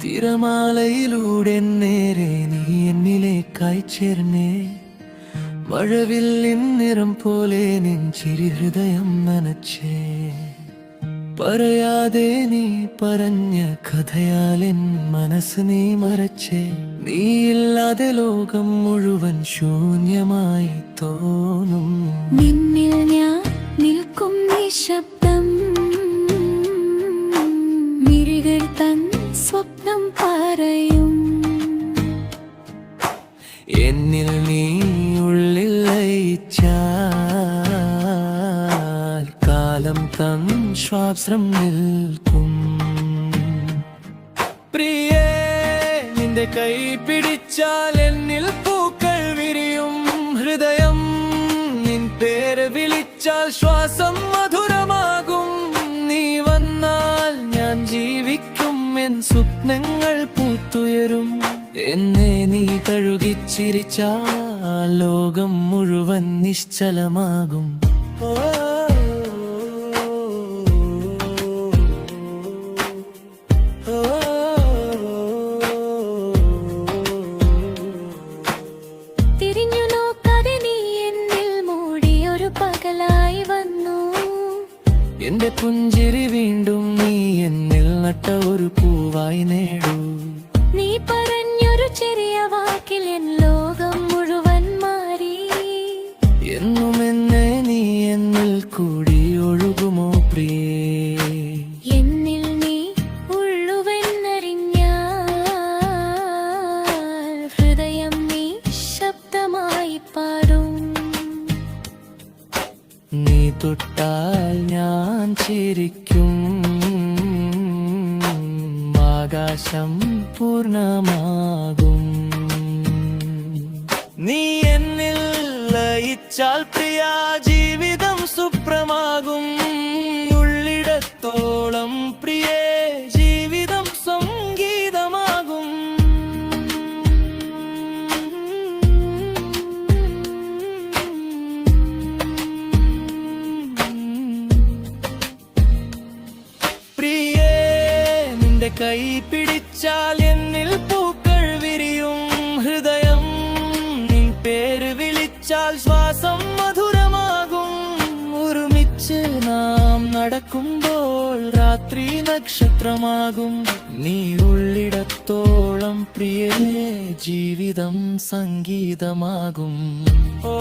തിരമാലയിലൂടെ നേരെ നീ എന്നിലേക്കായി ചേർന്നേ. മഴവില്ലിൻ നിറം പോലെ നിൻ ചിരി ഹൃദയം നനച്ചേ. പറയാതെ നീ പറഞ്ഞ കഥയാലെൻ മനസ്സ് നീ മറച്ചേ. നീയില്ലാതെ ലോകം മുഴുവൻ ശൂന്യമായി തോന്നും. നിന്നിൽ ഞാൻ നിൽക്കും നിശബ്ദം, മിഴികൾ തൻ സ്വപ്നം പറയും. എന്നിൽ നീ ഉള്ളിൽ ലയിച്ചാൽ കാലം തൻ ശ്വാസം നിൽക്കും. പ്രിയേ, നിന്റെ കൈ പിടിച്ചാൽ എന്നിൽ പൂക്കൾ വിരിയും. ഹൃദയം നിൻ പേര് വിളിച്ചാൽ ശ്വാസം മധുരമാകും. നീ വന്നാൽ ഞാൻ ജീവിക്കും, എൻ സ്വപ്നങ്ങൾ പൂത്തുയരും. എന്നെ നീ തഴുകിച്ചിരിച്ചാൽ ലോകം മുഴുവൻ നിശ്ചലമാകും. തിരിഞ്ഞു നോക്കാതെ നീ എന്നിൽ മൂടിയൊരു പകലായി വന്നു. എന്റെ പുഞ്ചിരി വീണ്ടും നീ എന്നിൽ നട്ട ഒരു പൂവായി നേടൂ. നീ പറഞ്ഞൊരു ചെറിയ വാക്കിൽ എൻ ലോകം മുഴുവൻ മാറി. എന്നും എന്നെ നീ എന്നിൽ കൂടി ഒഴുകുമോ പ്രിയേ? എന്നിൽ നീ ഉള്ളുവെന്നറിഞ്ഞാൽ ഹൃദയം നീ ശബ്ദമായി പാടും. നീ തൊട്ടാൽ ഞാൻ ചിരിക്കും, ആകാശം പൂർണ്ണമാകും. നീ എന്നിൽ ലയിച്ചാൽ പ്രിയ ജീവിതം സുപ്രമാകും. ഉള്ളിടത്തോളം പ്രിയേ ജീവിതം സംഗീതമാകും. പ്രിയേ, നിന്റെ കൈ പിടിച്ചാൽ എന്നിൽ പൂക്കൾ വിരിയും. ഹൃദയം നിൻ പേര് വിളിച്ചാൽ ശ്വാസം മധുരമാകും. ഒരുമിച്ച് നാം നടക്കുമ്പോൾ രാത്രി നക്ഷത്രമാകും. നീ ഉള്ളിടത്തോളം പ്രിയേ ജീവിതം സംഗീതമാകും. ഓ